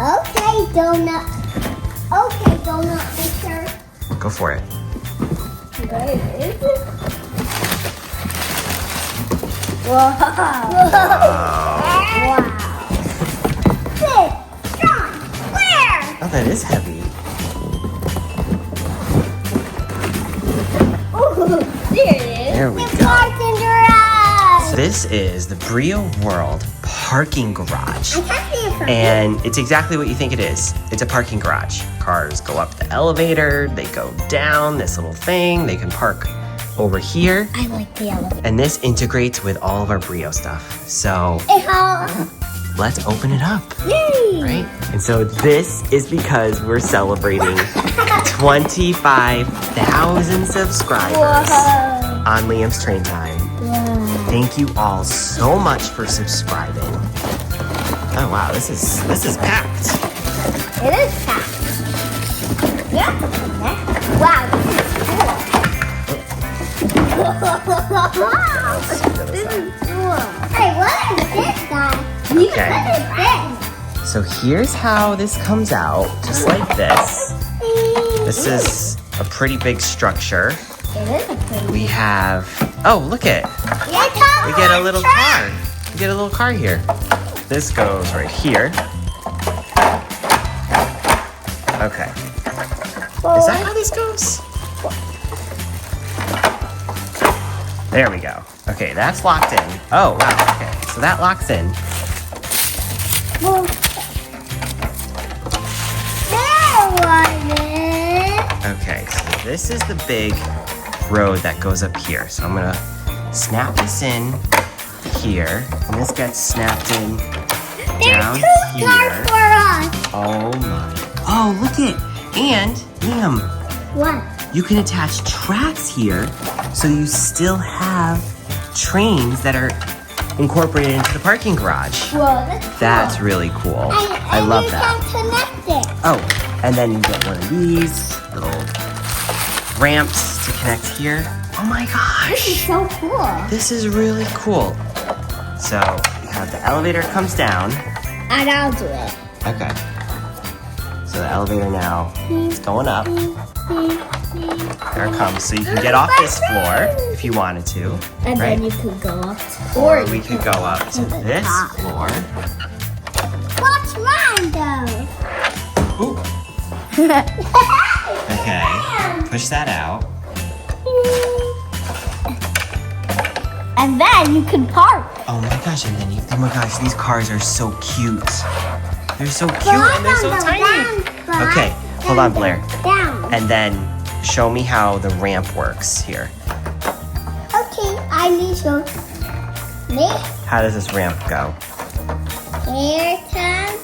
Okay, donut. Okay, donut picture. Go for it. Where is it? Whoa. Wow. Big, strong, where? Oh, that is heavy. Ooh, there it is. There we It's go. parked in garage. This is the BRIO World parking garage. I can't see it from And it's exactly what you think it is. It's a parking garage. Cars go up the elevator, they go down this little thing, they can park over here. I like the elevator. And this integrates with all of our BRIO stuff. So let's open it up, Yay! right? And so this is because we're celebrating 25,000 subscribers Whoa. on Liam's Train Time. Wow. Thank you all so much for subscribing. Oh wow, this is packed. It is packed. Yeah. Wow, this is cool. This is cool. Hey, what is this, guy? Okay. What is this? So here's how this comes out, just like this. This is a pretty big structure. It is a pretty. We have, oh look it, we get a little car. We get a little car here. This goes right here. Okay. Is that how this goes? There we go. Okay, that's locked in. Oh wow, okay. So that locks in. Well, there was it. Okay, so this is the big road that goes up here. So I'm gonna snap this in here, and this gets snapped in down There's 2 here. cars for us. Oh my. Oh, look it. And, Liam, What? you can attach tracks here, so you still have trains that are incorporated into the parking garage. Whoa, that's cool. That's really cool. I And love you that. can connect it. Oh, and then you get one of these little ramps to connect here. Oh my This is gosh, so cool. this is really cool. So we have the elevator comes down. And I'll do it. Okay. So the elevator now is going up. There it comes. So you can get off this floor if you wanted to. And right? then you could go up. Or we could go up to this floor. Watch mine though. Ooh. Okay. Push that out. And then you can park. Oh my gosh, and then oh my gosh, these cars are so cute. They're so cute But and they're so I don't tiny. go down, Okay, hold on, Blair. Down. And then show me how the ramp works here. Okay, I need to. Me? How does this ramp go? Here comes.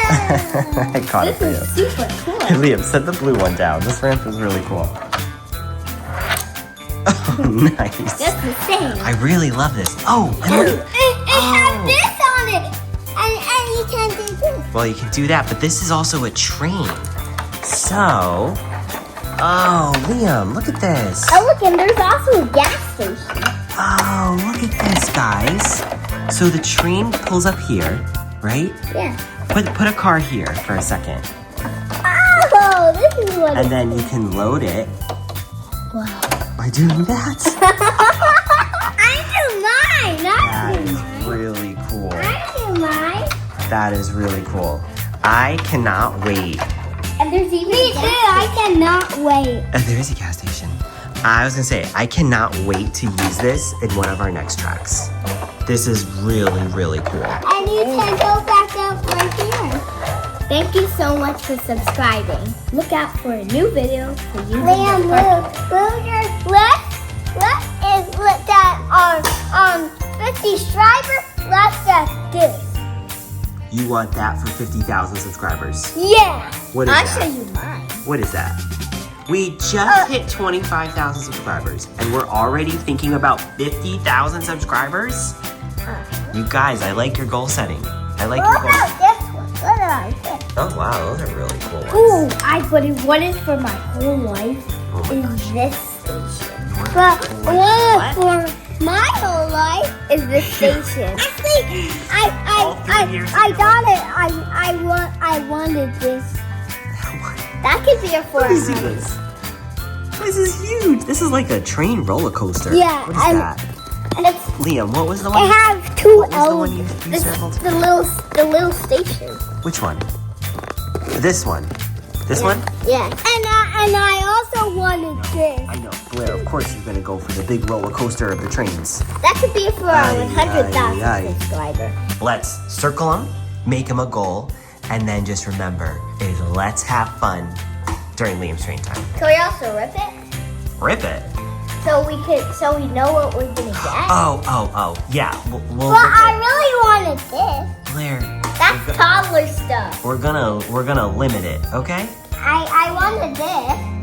I caught it for you. This is super cool. Hey, Liam, set the blue one down. This ramp is really cool. Oh, nice. That's the same. I really love this. Oh, and look. It has this on it. And you can do this. Well, you can do that, but this is also a train. So, oh, Liam, look at this. Oh, look, and there's also a gas station. Oh, look at this, guys. So the train pulls up here, right? Yeah. Put a car here for a second. Oh, this is what And then you can load it Wow. by doing that. I do mine. That I do is mine. really cool. I do mine. That is really cool. I cannot wait. And there's even Me too. I cannot wait. There's a gas station. I was gonna say, I cannot wait to use this in one of our next tracks. This is really, really cool. And you can go back up right here. Thank you so much for subscribing. Look out for a new video for you. Liam, let's that on 50 subscribers. Let's just this. You want that for 50,000 subscribers? Yeah. What is I'll that? show you mine. What is that? We just hit 25,000 subscribers, and we're already thinking about 50,000 subscribers? You guys, I like your goal setting. I like your What goal. about this one? What about this? Oh wow, those are really cool ones. Ooh, but what is for my whole life Oh my is gosh. this station. But for my whole life is this station. Actually, All 3 years I got it. I I wanted this. That could be a 400. Let me see this. This is huge. This is like a train roller coaster. Yeah, What is that? And it's Liam, what was the one? it has two What was the one you It's circled? the little station. Which one? This one. This one? Yeah. And I also wanted this. I know. Blair, of course you're going to go for the big roller coaster of the trains. That could be for our Aye, 100,000 aye, aye. subscriber. Let's circle them, make them a goal, and then just remember is let's have fun during Liam's train time. Can we also rip it? Rip it. So we know what we're gonna get? Oh, yeah. We'll Well, rip I really wanted this. it. Blair, That's toddler stuff. we're gonna limit it, okay? I wanted this.